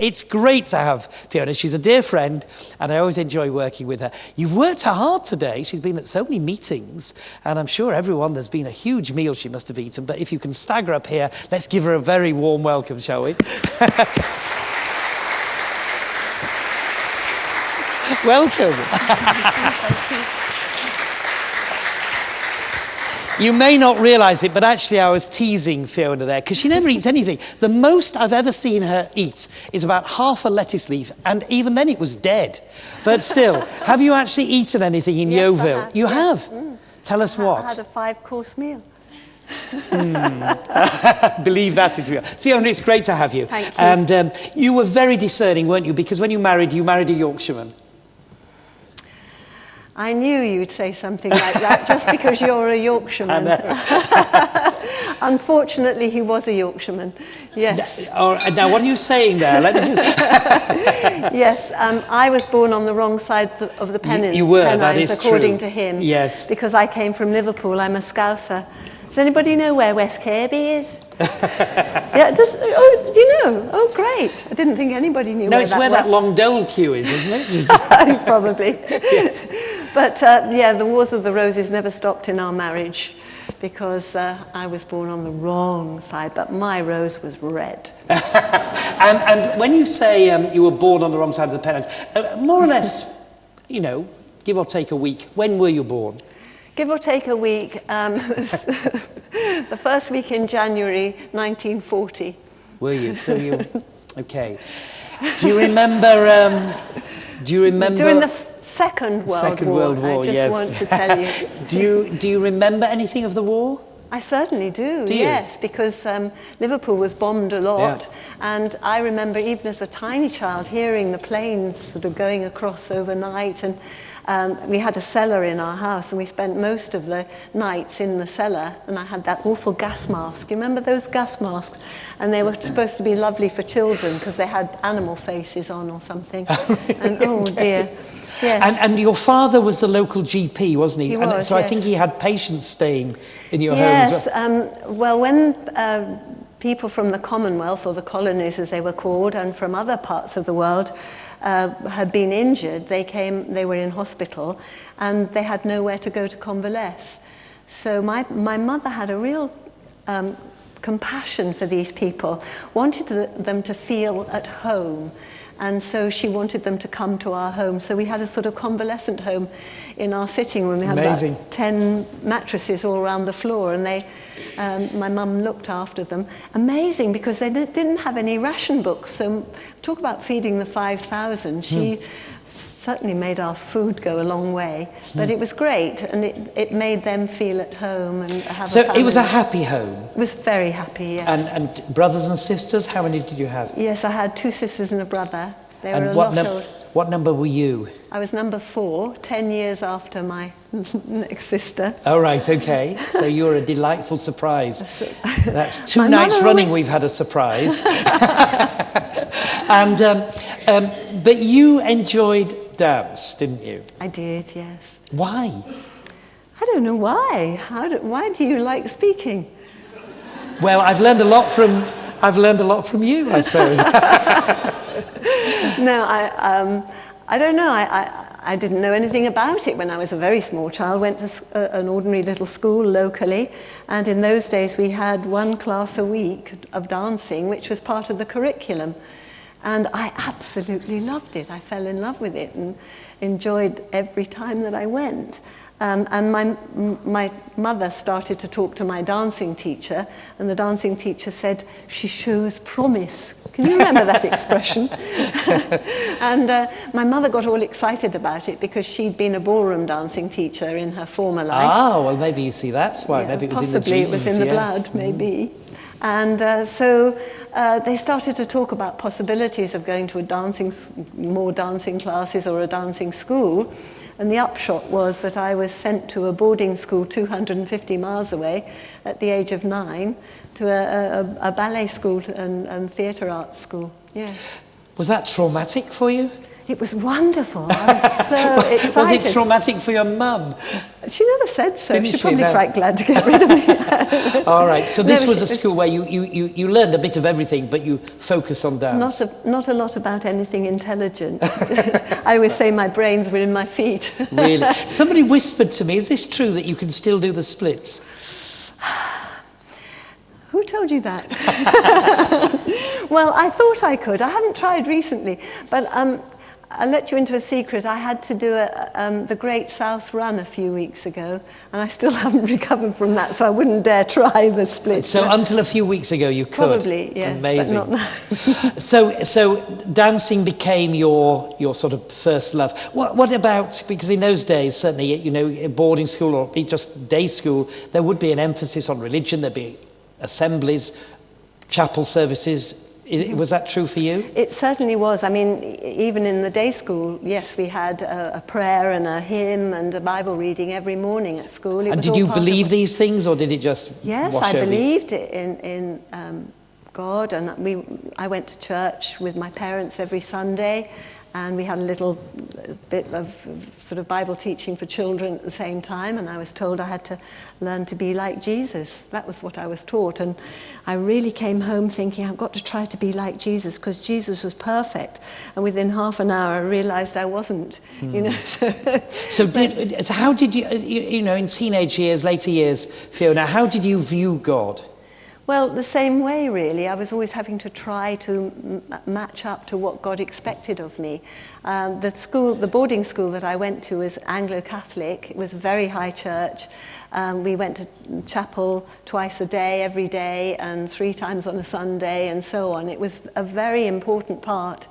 It's great to have Fiona. She's a dear friend, and I always enjoy working with her. You've worked her hard today. She's been at so many meetings, and I'm sure there's been a huge meal she must have eaten. But if you can stagger up here, let's give her a very warm welcome, shall we? Welcome. Thank you. You may not realise it, but actually I was teasing Fiona there, because she never eats anything. The most I've ever seen her eat is about half a lettuce leaf, and even then it was dead. But still, have you actually eaten anything in Yeovil? You have? Mm. Tell us what. I had a 5-course meal. Believe that if you are. Fiona, it's great to have you. Thank you. And you were very discerning, weren't you? Because when you married a Yorkshireman. I knew you'd say something like that just because you're a Yorkshireman. Unfortunately, he was a Yorkshireman. Yes. Now, what are you saying there? Let me just... Yes, I was born on the wrong side of the Pennines. You were, that is according true. to him. Yes. Because I came from Liverpool. I'm a Scouser. Does anybody know where West Kirby is? Yeah, do you know? Oh, great. I didn't think anybody knew where that was. No, it's where that long dole queue is, isn't it? Probably. Yes. But, yeah, the Wars of the Roses never stopped in our marriage because I was born on the wrong side, but my rose was red. And when you say you were born on the wrong side of the Pennines, more or less, you know, give or take a week, when were you born? Give or take a week, the first week in January 1940. Were you? So you, okay. Do you remember? During the Second World War, I just want to tell you. Do you remember anything of the war? I certainly do, you? Yes, because Liverpool was bombed a lot, and I remember even as a tiny child hearing the planes sort of going across overnight, and we had a cellar in our house, and we spent most of the nights in the cellar, and I had that awful gas mask. You remember those gas masks? And they were supposed to be lovely for children because they had animal faces on or something. And oh dear. Yes. And your father was the local GP, wasn't he? He was, so I think he had patients staying in your home as well. Yes, well, when people from the Commonwealth, or the colonies as they were called, and from other parts of the world had been injured, they were in hospital, and they had nowhere to go to convalesce. So my mother had a real compassion for these people, wanted them to feel at home. And so she wanted them to come to our home. So we had a sort of convalescent home in our sitting room. We had about 10 mattresses all around the floor, and my mum looked after them. Amazing, because they didn't have any ration books. So talk about feeding the 5,000. She certainly made our food go a long way. But it was great, and it made them feel at home and have a family. So it was a happy home? It was very happy, yes. And brothers and sisters, how many did you have? Yes, I had 2 sisters and a brother. They were and a lot old. What number were you? I was number 4, 10 years after my next sister. Oh, right, okay. So you're a delightful surprise. That's 2 nights running we've had a surprise. But you enjoyed dance, didn't you? I did, yes. Why? I don't know why. Why do you like speaking? Well, I've learned a lot from you, I suppose. No, I don't know. I didn't know anything about it when I was a very small child. Went to an ordinary little school locally, and in those days we had 1 class a week of dancing, which was part of the curriculum. And I absolutely loved it. I fell in love with it and enjoyed every time that I went. And my mother started to talk to my dancing teacher, and the dancing teacher said, "She shows promise." Can you remember that expression? And my mother got all excited about it because she'd been a ballroom dancing teacher in her former life. Ah, well, maybe you see that's why. Maybe it was in the genes. Possibly it was in the blood, maybe. And so they started to talk about possibilities of going to more dancing classes or a dancing school. And the upshot was that I was sent to a boarding school 250 miles away at the age of 9 to a ballet school and theatre arts school. Yes. Was that traumatic for you? It was wonderful. I was so excited. Was it traumatic for your mum? She never said so. Didn't She's she? probably No. quite glad to get rid of me. All right, so this No, was a school where you learned a bit of everything, but you focused on dance. Not a lot about anything intelligent. I always say my brains were in my feet. Really? Somebody whispered to me, is this true that you can still do the splits? Who told you that? Well, I thought I could. I haven't tried recently, but I'll let you into a secret. I had to do the Great South Run a few weeks ago, and I still haven't recovered from that, so I wouldn't dare try the splits. So until a few weeks ago you could? Probably, yes, Amazing. but not now. So dancing became your sort of first love. What about, because in those days, certainly, you know, boarding school or just day school, there would be an emphasis on religion, there'd be assemblies, chapel services. Was that true for you? It certainly was. I mean, even in the day school, yes, we had a prayer and a hymn and a Bible reading every morning at school. And did you believe these things, or did it just Yes, wash I over you? believed in God, and I went to church with my parents every Sunday, and we had a little bit of sort of Bible teaching for children at the same time, and I was told I had to learn to be like Jesus. That was what I was taught, and I really came home thinking, I've got to try to be like Jesus, because Jesus was perfect, and within half an hour I realised I wasn't, you know. So how did you, you know, in teenage years, later years, Fiona, how did you view God? Well, the same way, really. I was always having to try to match up to what God expected of me. The boarding school that I went to was Anglo-Catholic. It was a very high church. We went to chapel twice a day, every day, and 3 times on a Sunday, and so on. It was a very important part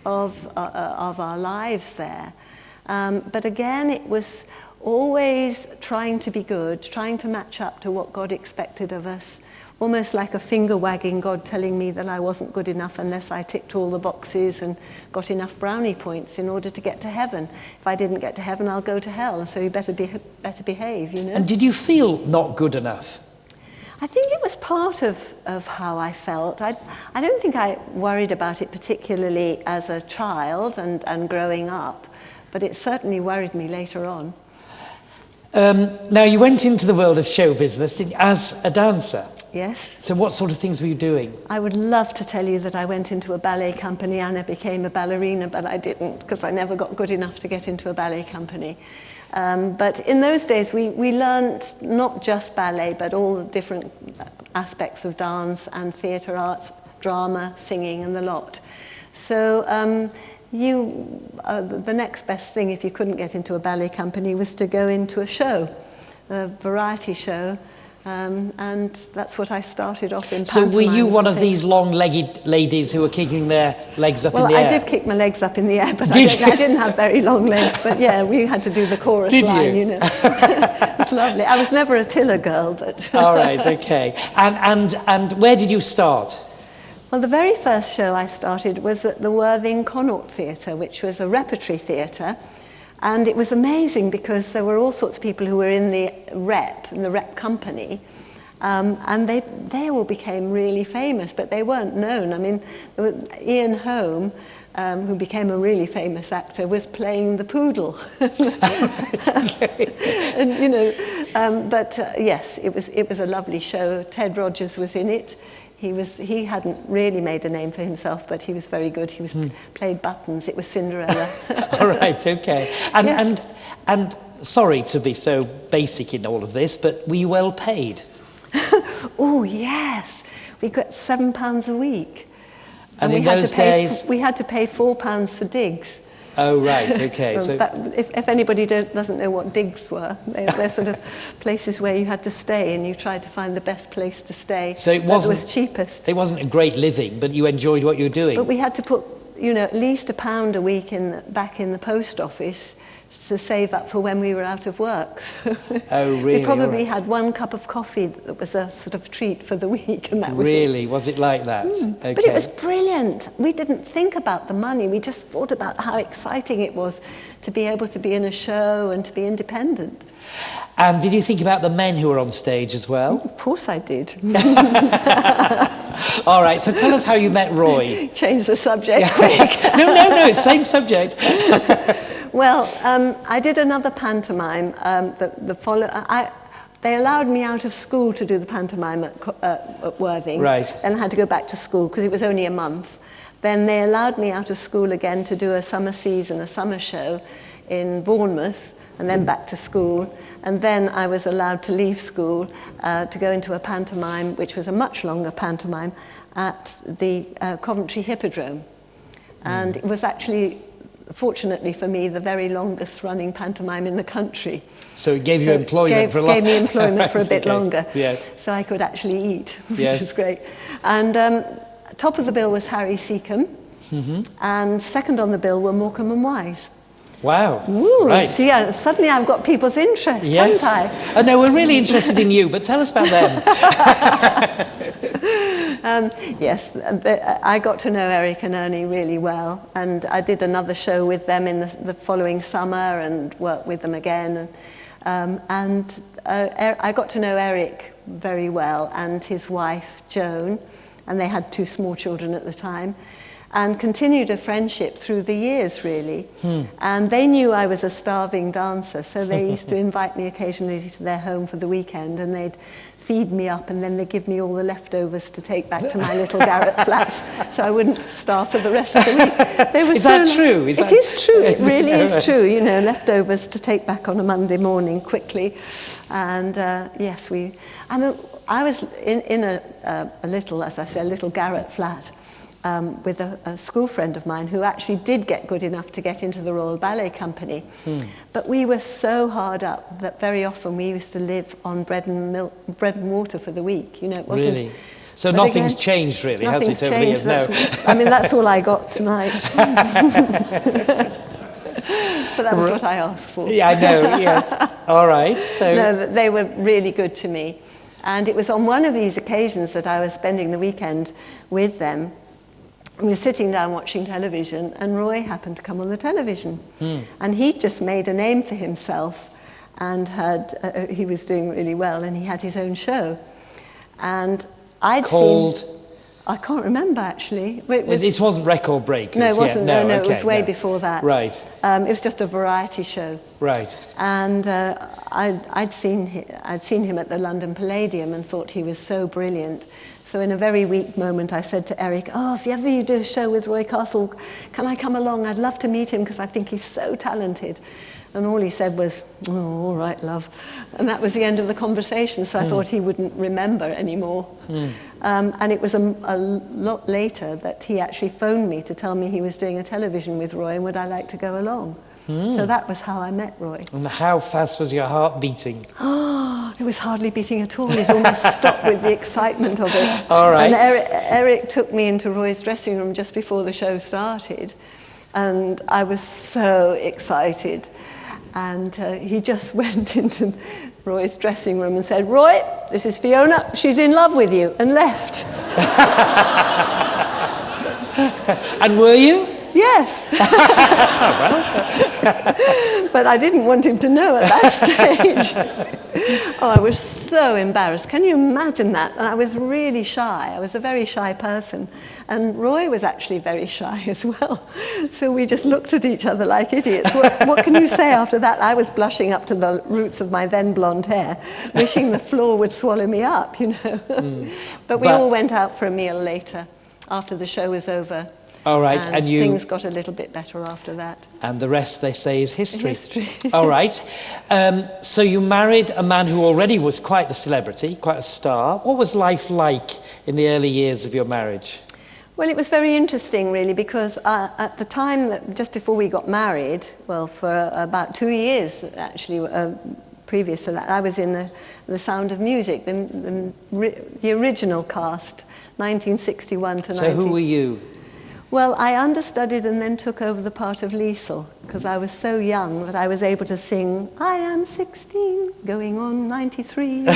of our lives there. But again, it was always trying to be good, trying to match up to what God expected of us. Almost like a finger wagging God telling me that I wasn't good enough unless I ticked all the boxes and got enough brownie points in order to get to heaven. If I didn't get to heaven, I'll go to hell, so you better behave, you know. And did you feel not good enough? I think it was part of how I felt. I don't think I worried about it particularly as a child and growing up, but it certainly worried me later on. Now, you went into the world of show business as a dancer. Yes. So what sort of things were you doing? I would love to tell you that I went into a ballet company and I became a ballerina, but I didn't, because I never got good enough to get into a ballet company. But in those days, we learned not just ballet, but all the different aspects of dance and theatre arts, drama, singing, and the lot. So the next best thing, if you couldn't get into a ballet company, was to go into a show, a variety show. And that's what I started off in. So were you one of these long-legged ladies who were kicking their legs up in the air? Well, I did kick my legs up in the air, but I didn't have very long legs. But yeah, we had to do the chorus line, you know. It's lovely. I was never a Tiller girl, but... All right, okay. And where did you start? Well, the very first show I started was at the Worthing Connaught Theatre, which was a repertory theatre. And it was amazing because there were all sorts of people who were in the rep company, and they all became really famous, but they weren't known. I mean, Ian Holm, who became a really famous actor, was playing the poodle. And you know, yes, it was a lovely show. Ted Rogers was in it. He hadn't really made a name for himself, but he was very good. He played Buttons. It was Cinderella. All right, okay. Yes. And sorry to be so basic in all of this, but were you well paid? Oh yes, we got £7 a week, and in those days we had to pay £4 for digs. Oh right, okay. So if anybody doesn't know what digs were, they're sort of places where you had to stay, and you tried to find the best place to stay. So it was cheapest. It wasn't a great living, but you enjoyed what you were doing. But we had to put, you know, at least £1 a week back in the post office to save up for when we were out of work. Oh, really? We probably Right. had one cup of coffee that was a sort of treat for the week, and that was Really? it. Was it like that? Okay. But it was brilliant. We didn't think about the money. We just thought about how exciting it was to be able to be in a show and to be independent. And did you think about the men who were on stage as well? Of course I did. All right, so tell us how you met Roy. Change the subject quick. No, same subject. Well, I did another pantomime. They allowed me out of school to do the pantomime at Worthing. Right. And I had to go back to school because it was only a month. Then they allowed me out of school again to do a summer season, a summer show in Bournemouth, and then back to school. And then I was allowed to leave school to go into a pantomime, which was a much longer pantomime, at the Coventry Hippodrome. And it was actually, fortunately for me, the very longest running pantomime in the country. So it gave you employment for a long... Gave me employment for a bit longer. Yes. So I could actually eat, which Yes. was great. And top of the bill was Harry Seacombe, and second on the bill were Morecambe and Wise. Wow. Ooh, Right. see, suddenly I've got people's interest, Yes. haven't I? Oh, no, we're really interested in you, but tell us about them. Yes, I got to know Eric and Ernie really well, and I did another show with them in the following summer and worked with them again. I got to know Eric very well and his wife, Joan, and they had 2 small children at the time, and continued a friendship through the years, really. And they knew I was a starving dancer, so they used to invite me occasionally to their home for the weekend, and they'd feed me up, and then they'd give me all the leftovers to take back to my little garret flats, so I wouldn't starve for the rest of the week. They were Is that true? It is true. It really is true. You know, leftovers to take back on a Monday morning quickly. And yes, I was in a little, as I say, a little garret flat with a school friend of mine who actually did get good enough to get into the Royal Ballet Company. But we were so hard up that very often we used to live on bread and water for the week. You know, it wasn't. Really? So But nothing's again, changed, really, has nothing's it, over the years? changed. No. I mean, that's all I got tonight. But that was what I asked for. Yeah, I know, yes. All right, so... No, they were really good to me. And it was on one of these occasions that I was spending the weekend with them. We were sitting down watching television, and Roy happened to come on the television. And he'd just made a name for himself, and he was doing really well, and he had his own show. And I'd Called? seen... I can't remember, actually. It wasn't Record Breakers? No, it wasn't. Yeah, No, okay, it was way before that. Right. It was just a variety show. Right. And I'd seen him at the London Palladium and thought he was so brilliant. So in a very weak moment, I said to Eric, if ever you do a show with Roy Castle, can I come along? I'd love to meet him because I think he's so talented. And all he said was, "Oh, all right, love." And that was the end of the conversation, so I thought he wouldn't remember anymore. And it was a lot later that he actually phoned me to tell me he was doing a television with Roy and would I like to go along. So that was how I met Roy. And how fast was your heart beating? Oh, it was hardly beating at all. It almost stopped with the excitement of it. All right. And Eric took me into Roy's dressing room just before the show started. And I was so excited. And he just went into Roy's dressing room and said, "Roy, this is Fiona. She's in love with you," and left. And were you? Yes. But I didn't want him to know at that stage. I was so embarrassed. Can you imagine that? And I was really shy. I was a very shy person. And Roy was actually very shy as well. So we just looked at each other like idiots. What can you say after that? I was blushing up to the roots of my then blonde hair, wishing the floor would swallow me up, you know. But we all went out for a meal later, after the show was over. All right, and things got a little bit better after that. And the rest, they say, is history. History. All right. So you married a man who already was quite a celebrity, quite a star. What was life like in the early years of your marriage? Well, it was very interesting, really, because at the time, just before we got married, well, for about 2 years, actually, previous to that, I was in the Sound of Music, the original cast, 1961 to 19... So who were you? Well, I understudied and then took over the part of Liesl because I was so young that I was able to sing, I am 16, going on 93.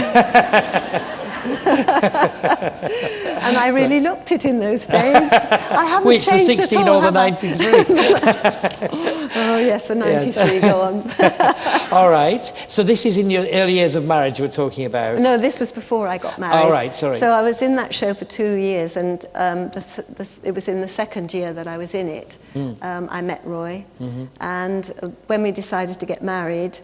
And I really looked it in those days. I haven't Which, the changed 16 at all, or the have I? 93? Oh, yes, the 93, go on. All right. So this is in your early years of marriage we're talking about? No, this was before I got married. All right, sorry. So I was in that show for 2 years, and it was in the second year that I was in it. I met Roy, and when we decided to get married,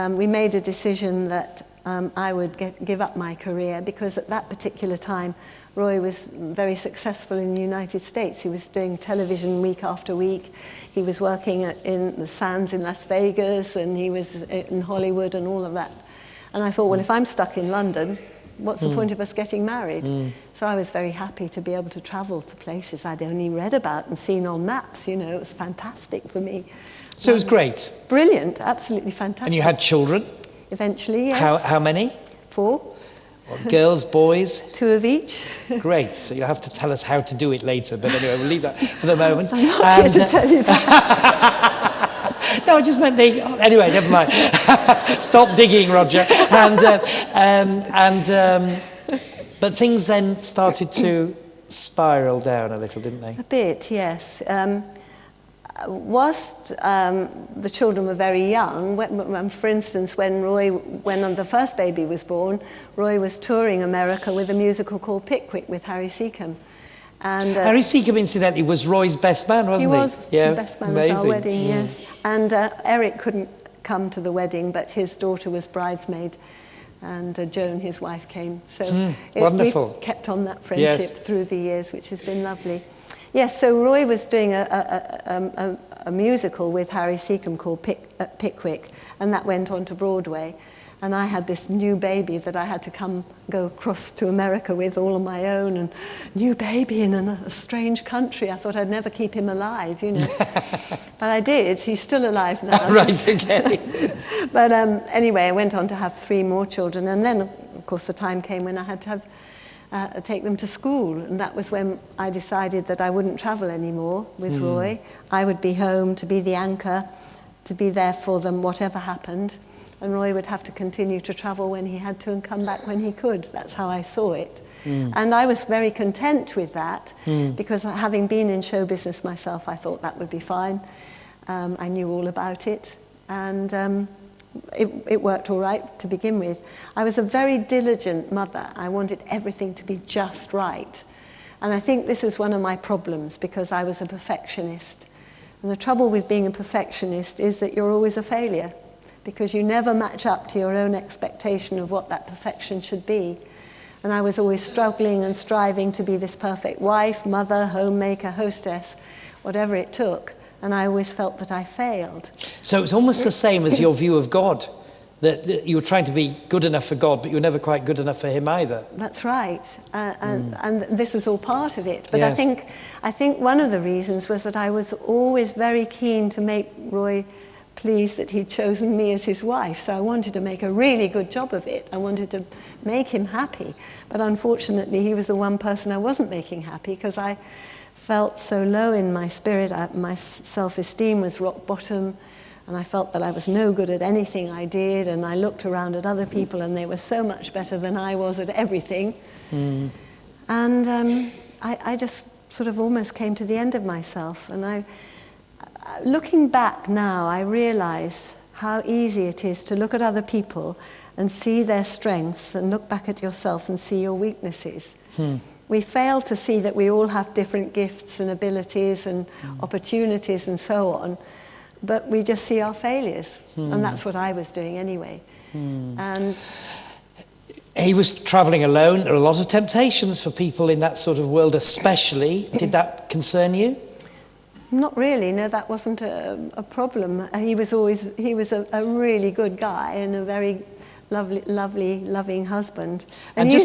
we made a decision that I would give up my career, because at that particular time, Roy was very successful in the United States. He was doing television week after week. He was working in the Sands in Las Vegas, and he was in Hollywood and all of that. And I thought, well, if I'm stuck in London, what's the point of us getting married? So I was very happy to be able to travel to places I'd only read about and seen on maps. You know, it was fantastic for me. So it was great. Brilliant, absolutely fantastic. And you had children? Eventually, yes. How many? 4. Girls, boys? 2 of each. Great. So you'll have to tell us how to do it later. But anyway, we'll leave that for the moment. I'm not here to tell you that. No, I just meant anyway, never mind. Stop digging, Roger. But things then started to spiral down a little, didn't they? A bit, yes. Whilst the children were very young, for instance, when the first baby was born, Roy was touring America with a musical called Pickwick with Harry Seacombe. And Harry Seacombe, incidentally, was Roy's best man, wasn't he? He was yes. the best man Amazing. at our wedding, yes. And Eric couldn't come to the wedding, but his daughter was bridesmaid, and Joan, his wife, came. So wonderful. We've kept on that friendship through the years, which has been lovely. Yes, so Roy was doing a musical with Harry Seacombe called Pickwick, and that went on to Broadway. And I had this new baby that I had to go across to America with all on my own, and new baby in a strange country. I thought I'd never keep him alive, you know. But I did. He's still alive now. Right, okay. But anyway, I went on to have 3 more children, and then, of course, the time came when I had to take them to school, and that was when I decided that I wouldn't travel anymore with Roy. I would be home to be the anchor, to be there for them whatever happened, and Roy would have to continue to travel when he had to and come back when he could. That's how I saw it. And I was very content with that, because having been in show business myself, I thought that would be fine. I knew all about it, and it worked all right to begin with. I was a very diligent mother. I wanted everything to be just right. And I think this is one of my problems, because I was a perfectionist. And the trouble with being a perfectionist is that you're always a failure, because you never match up to your own expectation of what that perfection should be. And I was always struggling and striving to be this perfect wife, mother, homemaker, hostess, whatever it took. And I always felt that I failed. So it's almost the same as your view of God, that you were trying to be good enough for God, but you were never quite good enough for him either. That's right. And this was all part of it. But Yes. I think one of the reasons was that I was always very keen to make Roy pleased that he'd chosen me as his wife. So I wanted to make a really good job of it. I wanted to make him happy. But unfortunately, he was the one person I wasn't making happy, because I felt so low in my spirit. My self-esteem was rock bottom, and I felt that I was no good at anything I did, and I looked around at other people and they were so much better than I was at everything. And I just sort of almost came to the end of myself. And looking back now, I realize how easy it is to look at other people and see their strengths, and look back at yourself and see your weaknesses. We fail to see that we all have different gifts and abilities and opportunities and so on, but we just see our failures. And that's what I was doing anyway. And he was travelling alone. There are a lot of temptations for people in that sort of world especially. Did that concern you? Not really, no, that wasn't a problem. He was a really good guy and a very lovely, loving husband. And he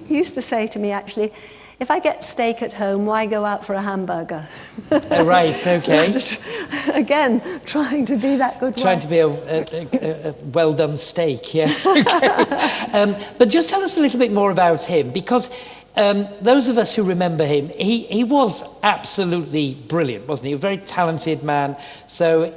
used to say to me, actually, if I get steak at home, why go out for a hamburger? Oh, right, okay. So, again, trying to be that good Trying wife. to be a well-done steak, yes. Okay. But just tell us a little bit more about him, because those of us who remember him, he was absolutely brilliant, wasn't he? A very talented man. So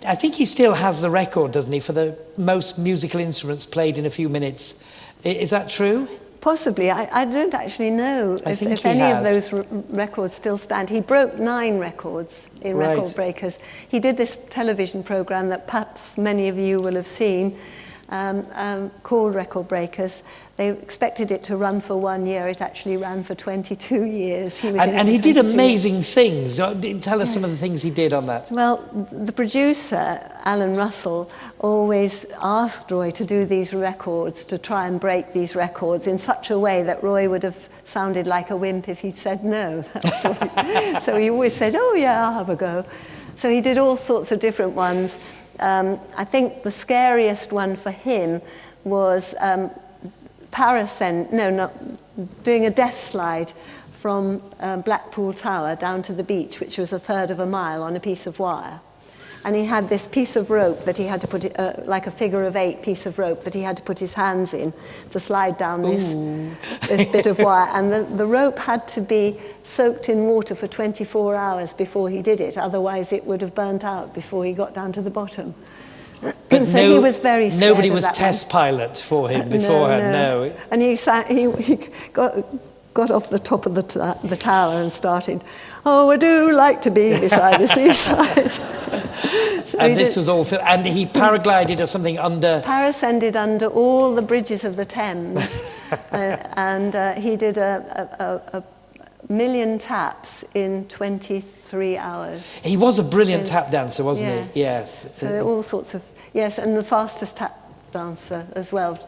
I think he still has the record, doesn't he, for the most musical instruments played in a few minutes. Is that true? Possibly. I don't actually know if any of those records still stand. He broke 9 records in Record Breakers. He did this television program that perhaps many of you will have seen, called Record Breakers. They expected it to run for 1 year. It actually ran for 22 years. And he did amazing things. Tell us some of the things he did on that. Well, the producer, Alan Russell, always asked Roy to do these records, to try and break these records in such a way that Roy would have sounded like a wimp if he'd said no. So he always said, oh yeah, I'll have a go. So he did all sorts of different ones. I think the scariest one for him was doing a death slide from Blackpool Tower down to the beach, which was 1/3 of a mile on a piece of wire. And he had this piece of rope that he had to put, like a figure-of-8 piece of rope that he had to put his hands in to slide down this bit of wire. And the rope had to be soaked in water for 24 hours before he did it. Otherwise, it would have burnt out before he got down to the bottom. But so he was very scared. Nobody was test pilot for him beforehand, no. And he got off the top of the tower and started, oh, I do like to be beside the seaside. So and this was all, and he paraglided or something under... Parascended under all the bridges of the Thames. And he did a million taps in 23 hours. He was a brilliant tap dancer, wasn't he? Yes. So all sorts of, yes, and the fastest tap dancer as well.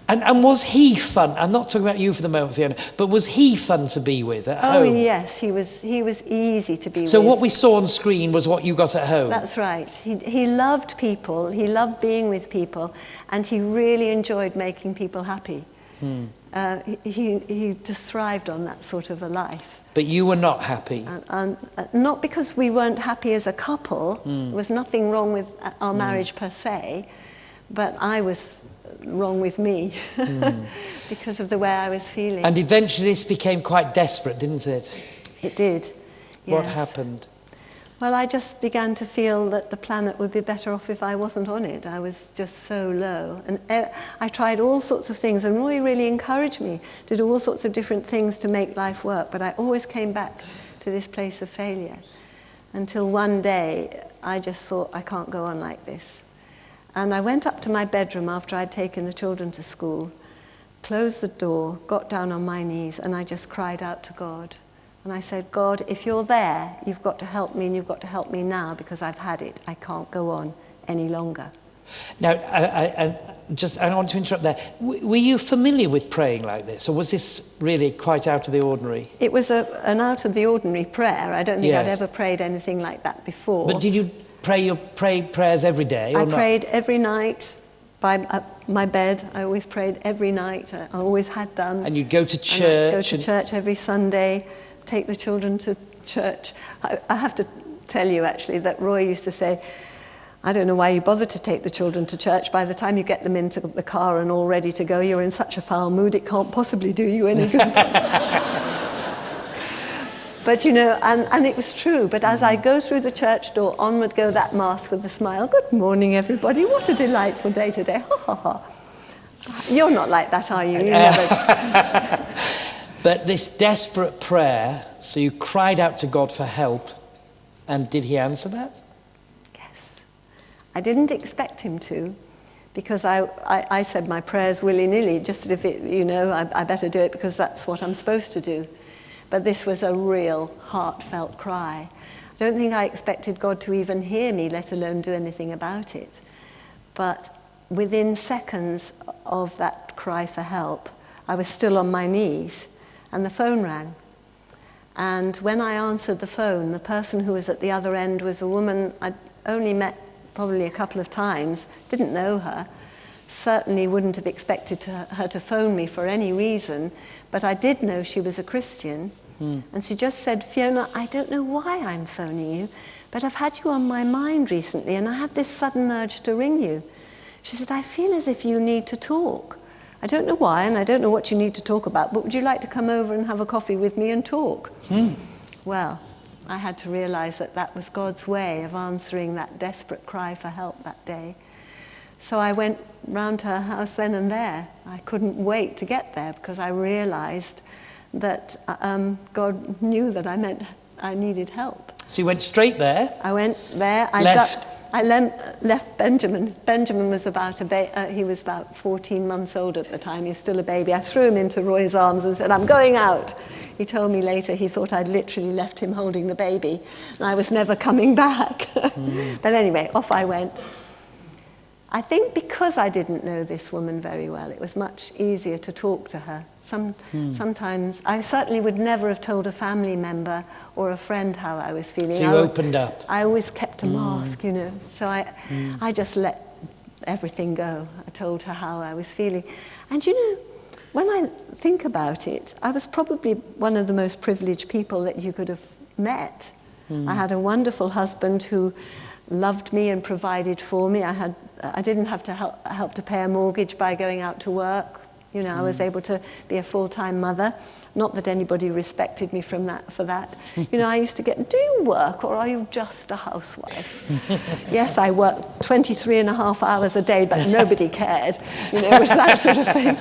And was he fun? I'm not talking about you for the moment, Fiona, but was he fun to be with at home? Oh yes, he was easy to be with. So what we saw on screen was what you got at home? That's right. He loved people, he loved being with people, and he really enjoyed making people happy. He just thrived on that sort of a life. But you were not happy? And not because we weren't happy as a couple. There was nothing wrong with our marriage per se, but I was wrong with me because of the way I was feeling. And eventually this became quite desperate, didn't it? It did, What happened? Well, I just began to feel that the planet would be better off if I wasn't on it. I was just so low. And I tried all sorts of things, and Roy really encouraged me to do all sorts of different things to make life work, but I always came back to this place of failure. Until one day, I just thought, I can't go on like this. And I went up to my bedroom after I'd taken the children to school, closed the door, got down on my knees, and I just cried out to God. And I said, God, if you're there, you've got to help me, and you've got to help me now, because I've had it. I can't go on any longer. Now, I want to interrupt there. Were you familiar with praying like this, or was this really quite out of the ordinary? It was an out of the ordinary prayer. I don't think I'd ever prayed anything like that before. But did you pray prayers every day? Or I prayed every night by my bed. I always prayed every night. I always had done. And you'd go to church? Go to church every Sunday, take the children to church. I have to tell you, actually, that Roy used to say, I don't know why you bother to take the children to church. By the time you get them into the car and all ready to go, you're in such a foul mood, it can't possibly do you any good. But, you know, and it was true. But as I go through the church door, on would go that mass with a smile. Good morning, everybody. What a delightful day today. Ha, ha, ha. You're not like that, are you? You never... But this desperate prayer, so you cried out to God for help, and did he answer that? Yes. I didn't expect him to, because I said my prayers willy-nilly, just as if it, you know, I better do it because that's what I'm supposed to do. But this was a real heartfelt cry. I don't think I expected God to even hear me, let alone do anything about it. But within seconds of that cry for help, I was still on my knees, and the phone rang. And when I answered the phone, the person who was at the other end was a woman I'd only met probably a couple of times, didn't know her, certainly wouldn't have expected her to phone me for any reason, but I did know she was a Christian. And she just said, Fiona, I don't know why I'm phoning you, but I've had you on my mind recently, and I had this sudden urge to ring you. She said, I feel as if you need to talk. I don't know why, and I don't know what you need to talk about, but would you like to come over and have a coffee with me and talk? Well, I had to realize that that was God's way of answering that desperate cry for help that day. So I went round to her house then and there. I couldn't wait to get there because I realized that God knew that I needed help. So you went straight there? I went there. I left Benjamin. Benjamin was he was about 14 months old at the time. He was still a baby. I threw him into Roy's arms and said, I'm going out. He told me later he thought I'd literally left him holding the baby and I was never coming back. But anyway, off I went. I think because I didn't know this woman very well, it was much easier to talk to her. Sometimes, I certainly would never have told a family member or a friend how I was feeling. So you opened up. I always kept a mask, you know. So I just let everything go. I told her how I was feeling. And you know, when I think about it, I was probably one of the most privileged people that you could have met. I had a wonderful husband who loved me and provided for me. I didn't have to help to pay a mortgage by going out to work. You know, I was able to be a full-time mother. Not that anybody respected me for that. You know, I used to get, do you work or are you just a housewife? Yes, I worked 23 and a half hours a day, but nobody cared. You know, it was that sort of thing.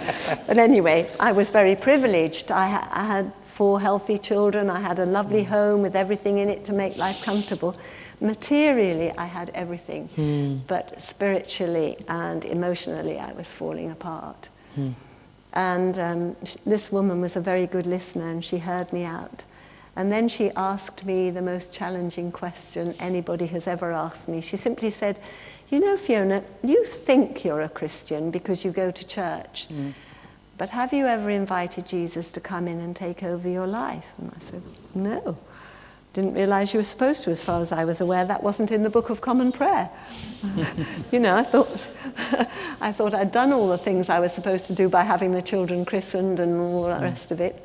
But anyway, I was very privileged. I had 4 healthy children. I had a lovely home with everything in it to make life comfortable. Materially, I had everything. But spiritually and emotionally, I was falling apart. And this woman was a very good listener and she heard me out. And then she asked me the most challenging question anybody has ever asked me. She simply said, you know, Fiona, you think you're a Christian because you go to church, but have you ever invited Jesus to come in and take over your life? And I said, no. Didn't realize you were supposed to, as far as I was aware. That wasn't in the Book of Common Prayer. You know, I thought I'd done all the things I was supposed to do by having the children christened and all the rest of it.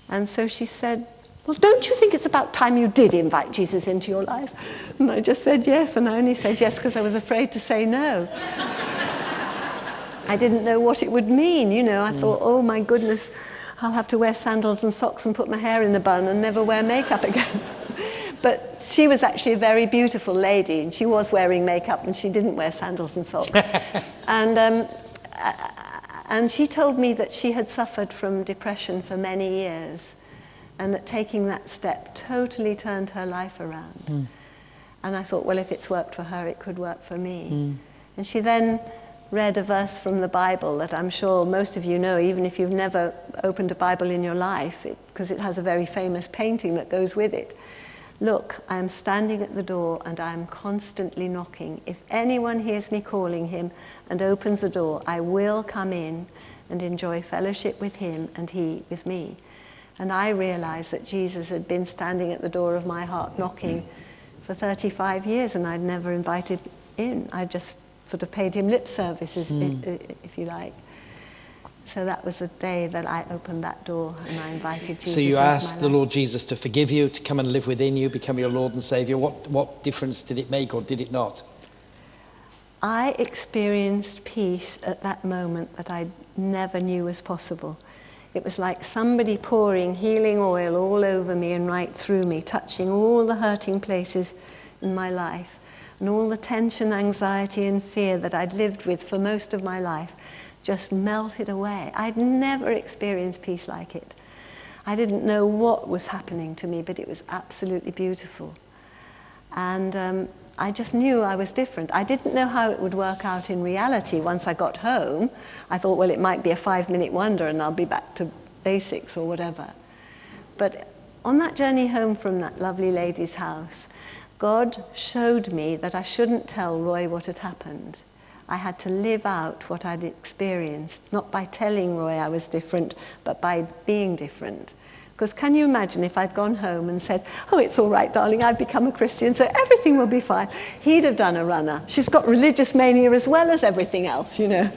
And so she said, well, don't you think it's about time you did invite Jesus into your life? And I just said yes, and I only said yes because I was afraid to say no. I didn't know what it would mean, you know. I thought, oh my goodness, I'll have to wear sandals and socks and put my hair in a bun and never wear makeup again. But she was actually a very beautiful lady, and she was wearing makeup, and she didn't wear sandals and socks. And she told me that she had suffered from depression for many years, and that taking that step totally turned her life around. And I thought, well, if it's worked for her, it could work for me. And she then read a verse from the Bible that I'm sure most of you know, even if you've never opened a Bible in your life, because it has a very famous painting that goes with it. Look, I am standing at the door and I am constantly knocking. If anyone hears me calling him and opens the door, I will come in and enjoy fellowship with him and he with me. And I realized that Jesus had been standing at the door of my heart knocking for 35 years and I'd never invited in. I just sort of paid him lip service, if you like. So that was the day that I opened that door and I invited Jesus. So you asked the Lord Jesus to forgive you, to come and live within you, become your Lord and Saviour. What difference did it make, or did it not? I experienced peace at that moment that I never knew was possible. It was like somebody pouring healing oil all over me and right through me, touching all the hurting places in my life. And all the tension, anxiety and fear that I'd lived with for most of my life just melted away. I'd never experienced peace like it. I didn't know what was happening to me, but it was absolutely beautiful. And I just knew I was different. I didn't know how it would work out in reality once I got home. I thought, well, it might be a 5-minute wonder and I'll be back to basics or whatever. But on that journey home from that lovely lady's house, God showed me that I shouldn't tell Roy what had happened. I had to live out what I'd experienced, not by telling Roy I was different, but by being different. Because can you imagine if I'd gone home and said, oh, it's all right, darling, I've become a Christian, so everything will be fine. He'd have done a runner. She's got religious mania as well as everything else, you know.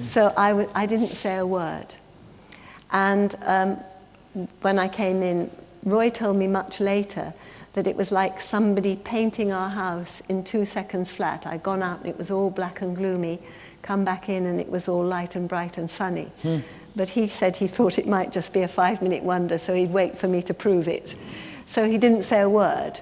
So I didn't say a word. And when I came in Roy told me much later that it was like somebody painting our house in 2 seconds flat. I'd gone out and it was all black and gloomy, come back in and it was all light and bright and sunny. But he said he thought it might just be a 5-minute wonder, so he'd wait for me to prove it. So he didn't say a word.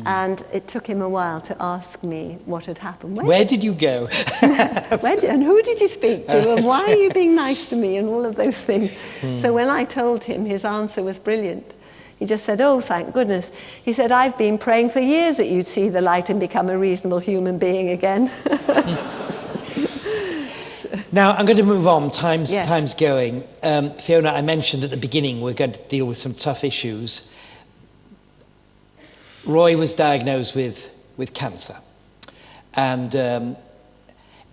And it took him a while to ask me what had happened. Where did you go? And who did you speak to? And why are you being nice to me? And all of those things. So when I told him, his answer was brilliant. He just said, oh, thank goodness. He said, I've been praying for years that you'd see the light and become a reasonable human being again. Now, I'm going to move on. Time's Yes. going. Fiona, I mentioned at the beginning we're going to deal with some tough issues. Roy was diagnosed with cancer. And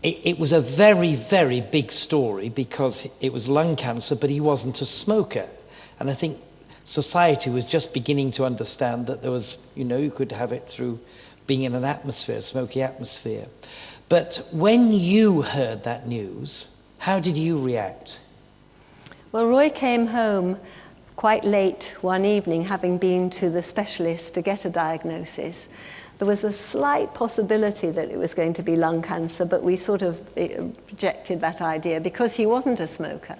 it was a very, very big story because it was lung cancer, but he wasn't a smoker. And I think society was just beginning to understand that there was, you could have it through being in an atmosphere, a smoky atmosphere. But when you heard that news, how did you react? Well, Roy came home quite late one evening, having been to the specialist to get a diagnosis. There was a slight possibility that it was going to be lung cancer, but we sort of rejected that idea because he wasn't a smoker.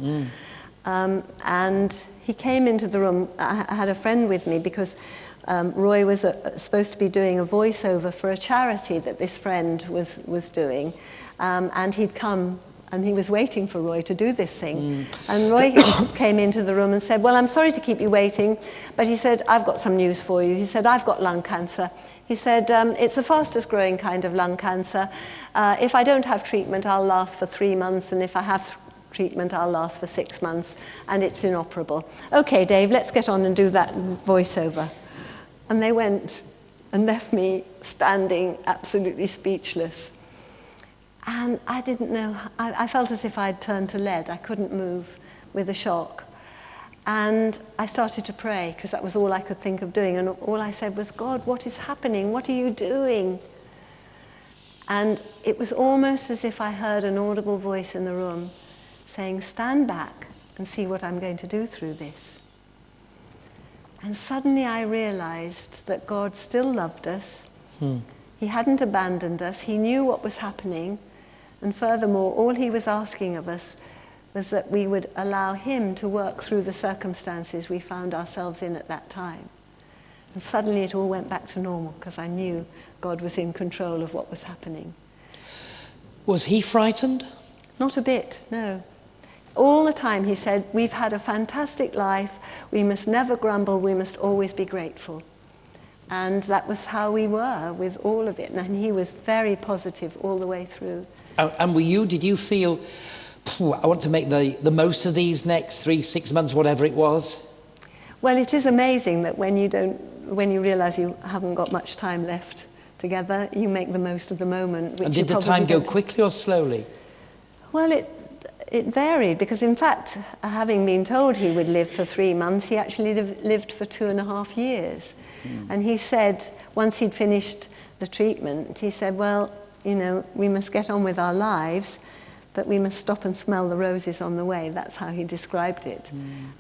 And he came into the room. I had a friend with me because Roy was supposed to be doing a voiceover for a charity that this friend was doing. And he'd come and he was waiting for Roy to do this thing. And Roy came into the room and said, well, I'm sorry to keep you waiting, but he said, I've got some news for you. He said, I've got lung cancer. He said, it's the fastest growing kind of lung cancer. If I don't have treatment, I'll last for 3 months, and if I have treatment, I'll last for 6 months, and it's inoperable. Okay, Dave, let's get on and do that voiceover. And they went and left me standing absolutely speechless. And I didn't know, I felt as if I'd turned to lead. I couldn't move with the shock. And I started to pray, because that was all I could think of doing. And all I said was, God, what is happening? What are you doing? And it was almost as if I heard an audible voice in the room saying, stand back and see what I'm going to do through this. And suddenly I realized that God still loved us. He hadn't abandoned us. He knew what was happening. And furthermore, all he was asking of us was that we would allow him to work through the circumstances we found ourselves in at that time. And suddenly it all went back to normal because I knew God was in control of what was happening. Was he frightened? Not a bit, no. All the time he said, we've had a fantastic life, we must never grumble, we must always be grateful. And that was how we were with all of it. And he was very positive all the way through. And did you feel, I want to make the most of these next 3, 6 months, whatever it was? Well, it is amazing that when you realise you haven't got much time left together, you make the most of the moment. And did the time go quickly or slowly? Well, it varied, because in fact, having been told he would live for 3 months, he actually lived for 2.5 years. And he said, once he'd finished the treatment, he said, well, we must get on with our lives, but we must stop and smell the roses on the way. That's how he described it.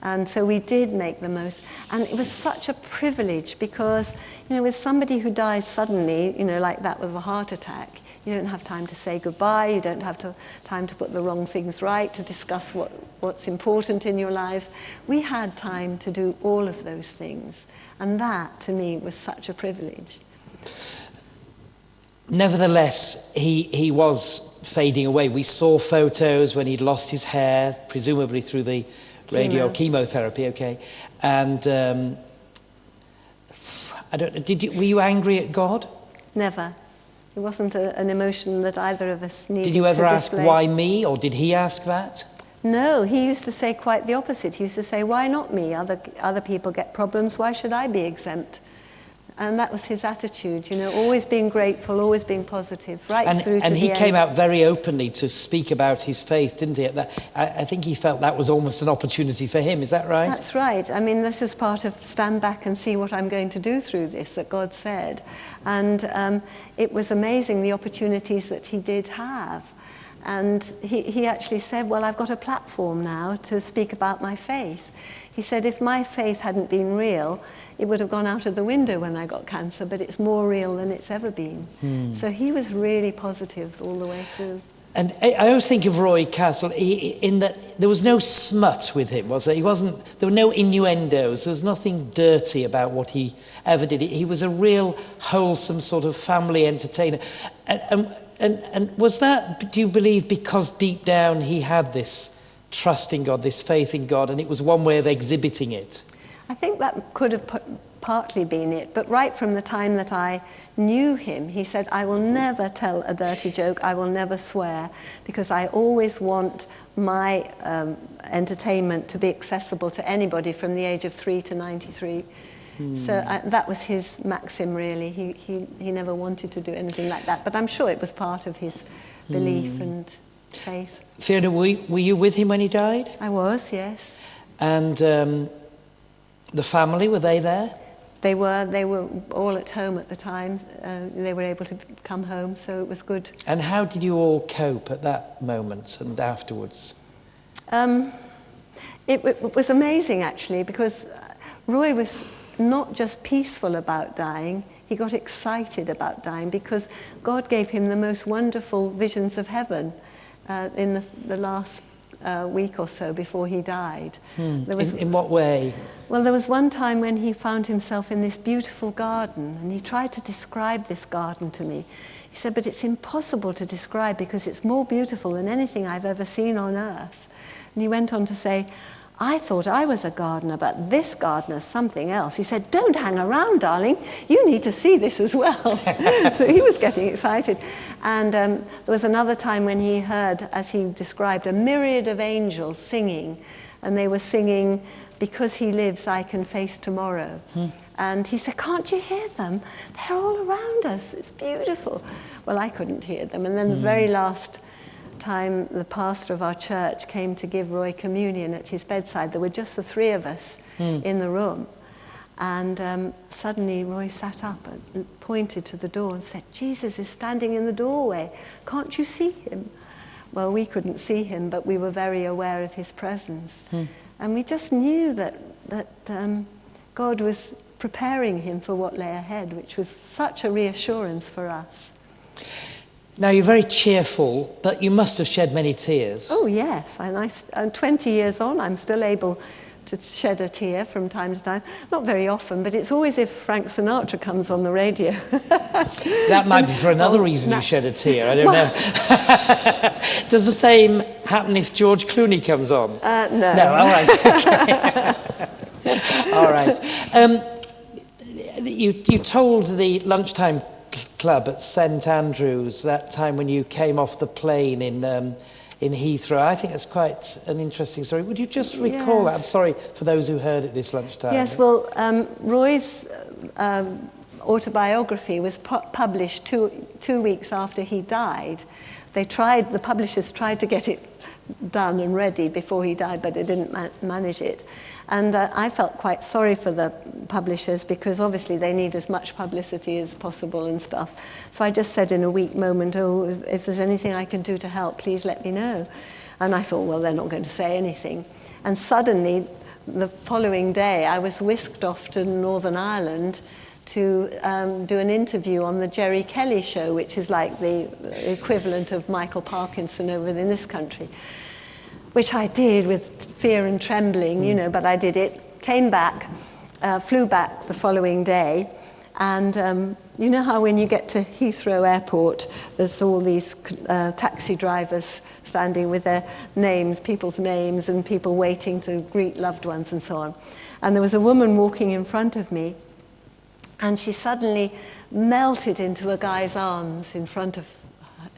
And so we did make the most. And it was such a privilege because, with somebody who dies suddenly, like that with a heart attack, you don't have time to say goodbye, you don't have time to put the wrong things right, to discuss what's important in your lives. We had time to do all of those things. And that, to me, was such a privilege. Nevertheless, he was fading away. We saw photos when he'd lost his hair, presumably through the chemotherapy, okay. And I don't know, were you angry at God? Never. It wasn't an emotion that either of us needed to display. Did you ever ask, why me, or did he ask that? No, he used to say quite the opposite. He used to say, why not me? Other people get problems, why should I be exempt? And that was his attitude, always being grateful, always being positive, through to the end. And he came out very openly to speak about his faith, didn't he? I think he felt that was almost an opportunity for him, is that right? That's right. I mean, this is part of stand back and see what I'm going to do through this, that God said. And it was amazing, the opportunities that he did have. And he actually said, well, I've got a platform now to speak about my faith. He said, if my faith hadn't been real, it would have gone out of the window when I got cancer, but it's more real than it's ever been. So he was really positive all the way through. And I always think of Roy Castle in that there was no smut with him, was there? There were no innuendos. There was nothing dirty about what he ever did. He was a real wholesome sort of family entertainer. And was that, do you believe, because deep down he had this trust in God, this faith in God, and it was one way of exhibiting it? I think that could have partly been it, but right from the time that I knew him, he said, I will never tell a dirty joke, I will never swear, because I always want my entertainment to be accessible to anybody from the age of 3 to 93. So that was his maxim, really. He never wanted to do anything like that, but I'm sure it was part of his belief and faith. Fiona, were you with him when he died? I was, yes. And the family, were they there? They were all at home at the time. They were able to come home, so it was good. And how did you all cope at that moment and afterwards? It was amazing, actually, because Roy was not just peaceful about dying, he got excited about dying, because God gave him the most wonderful visions of heaven in the last week or so before he died. In what way? Well, there was one time when he found himself in this beautiful garden, and he tried to describe this garden to me. He said, but it's impossible to describe because it's more beautiful than anything I've ever seen on earth. And he went on to say, I thought I was a gardener, but this gardener's something else. He said, don't hang around, darling. You need to see this as well. So he was getting excited. And there was another time when he heard, as he described, a myriad of angels singing. And they were singing, because he lives, I can face tomorrow. And he said, can't you hear them? They're all around us. It's beautiful. Well, I couldn't hear them. And then the very last time the pastor of our church came to give Roy communion at his bedside, there were just the three of us in the room. And suddenly Roy sat up and pointed to the door and said, Jesus is standing in the doorway. Can't you see him? Well, we couldn't see him, but we were very aware of his presence. And we just knew that God was preparing him for what lay ahead, which was such a reassurance for us. Now, you're very cheerful, but you must have shed many tears. Oh, yes. And 20 years on, I'm still able to shed a tear from time to time. Not very often, but it's always if Frank Sinatra comes on the radio. That might be for another reason you shed a tear. I don't know. Does the same happen if George Clooney comes on? No. No, all right. Okay. All right. You told the lunchtime club at St Andrews that time when you came off the plane in Heathrow. I think that's quite an interesting story. Would you just recall that? I'm sorry for those who heard it this lunchtime. Yes, well, Roy's autobiography was published two weeks after he died. The publishers tried to get it done and ready before he died, but they didn't manage it. And I felt quite sorry for the publishers because obviously they need as much publicity as possible and stuff. So I just said in a weak moment, oh, if there's anything I can do to help, please let me know. And I thought, well, they're not going to say anything. And suddenly, the following day, I was whisked off to Northern Ireland to do an interview on the Jerry Kelly show, which is like the equivalent of Michael Parkinson over in this country, which I did with fear and trembling, you know, but I did it, came back, flew back the following day, and you know how when you get to Heathrow Airport, there's all these taxi drivers standing with their names, people's names, and people waiting to greet loved ones and so on. And there was a woman walking in front of me, and she suddenly melted into a guy's arms in front of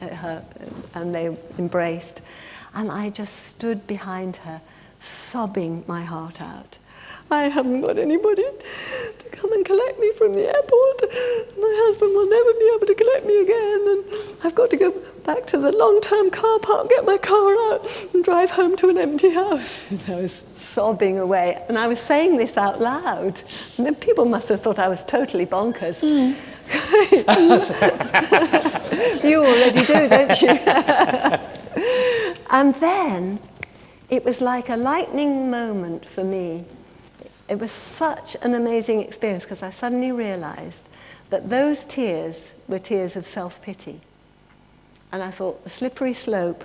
her, and they embraced. And I just stood behind her, sobbing my heart out. I haven't got anybody to come and collect me from the airport. My husband will never be able to collect me again. And I've got to go back to the long-term car park, get my car out, and drive home to an empty house. And I was sobbing away. And I was saying this out loud. And then people must have thought I was totally bonkers. You already do, don't you? And then it was like a lightning moment for me it was such an amazing experience because I suddenly realized that those tears were tears of self-pity. And I thought, the slippery slope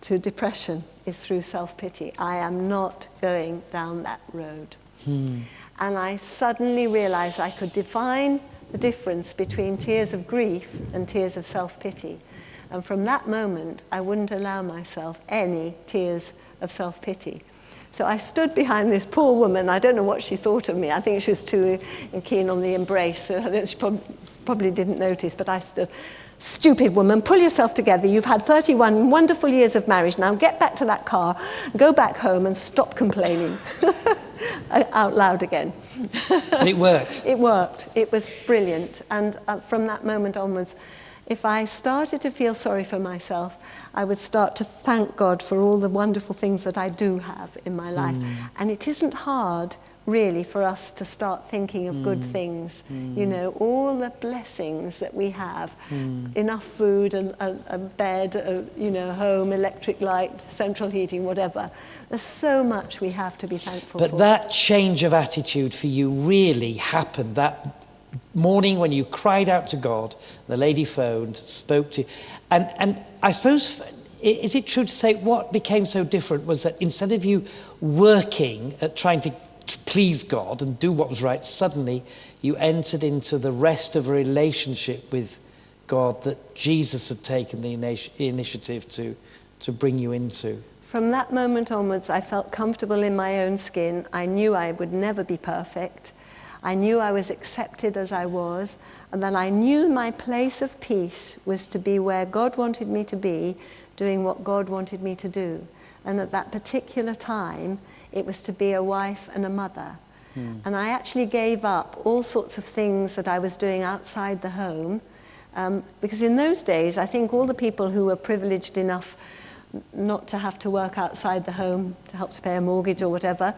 to depression is through self-pity. I am not going down that road. And I suddenly realized I could define the difference between tears of grief and tears of self-pity. And from that moment, I wouldn't allow myself any tears of self-pity. So I stood behind this poor woman. I don't know what she thought of me. I think she was too keen on the embrace, so I don't, she probably didn't notice, but I stood, stupid woman, pull yourself together. You've had 31 wonderful years of marriage. Now get back to that car, go back home and stop complaining. Out loud again. And it worked. It worked. It was brilliant. And from that moment onwards, if I started to feel sorry for myself, I would start to thank God for all the wonderful things that I do have in my life. And it isn't hard, really, for us to start thinking of good things. You know, all the blessings that we have, enough food, a bed, you know, home, electric light, central heating, whatever. There's so much we have to be thankful for. But that change of attitude for you really happened that morning when you cried out to God. The lady phoned, spoke to you. And I suppose, is it true to say what became so different was that instead of you working at trying to please God and do what was right, suddenly you entered into the rest of a relationship with God that Jesus had taken the initiative to bring you into? From that moment onwards, I felt comfortable in my own skin. I knew I would never be perfect. I knew I was accepted as I was, and that I knew my place of peace was to be where God wanted me to be, doing what God wanted me to do. And at that particular time, it was to be a wife and a mother. And I actually gave up all sorts of things that I was doing outside the home, because in those days, I think all the people who were privileged enough not to have to work outside the home to help to pay a mortgage or whatever,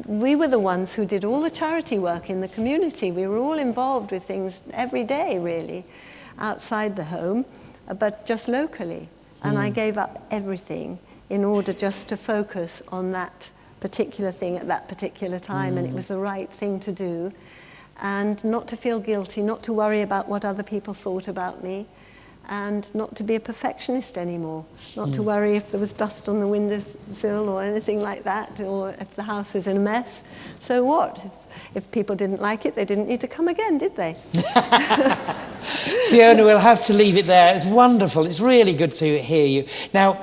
we were the ones who did all the charity work in the community. We were all involved with things every day, really, outside the home, but just locally. And I gave up everything in order just to focus on that particular thing at that particular time, and it was the right thing to do. And not to feel guilty, not to worry about what other people thought about me, and not to be a perfectionist anymore, not to worry if there was dust on the windowsill or anything like that, or if the house was in a mess. So what? If people didn't like it, they didn't need to come again, did they? Fiona, we'll have to leave it there. It's wonderful. It's really good to hear you. Now,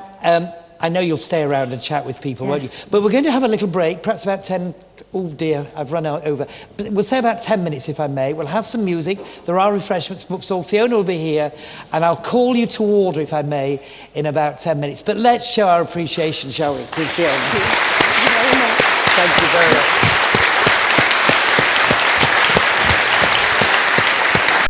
I know you'll stay around and chat with people, won't you? But we're going to have a little break, perhaps about 10... Oh dear, I've run out over. But we'll say about 10 minutes, if I may. We'll have some music. There are refreshments booked, so Fiona will be here. And I'll call you to order, if I may, in about 10 minutes. But let's show our appreciation, shall we, to Fiona. Thank you very much. Thank you very much.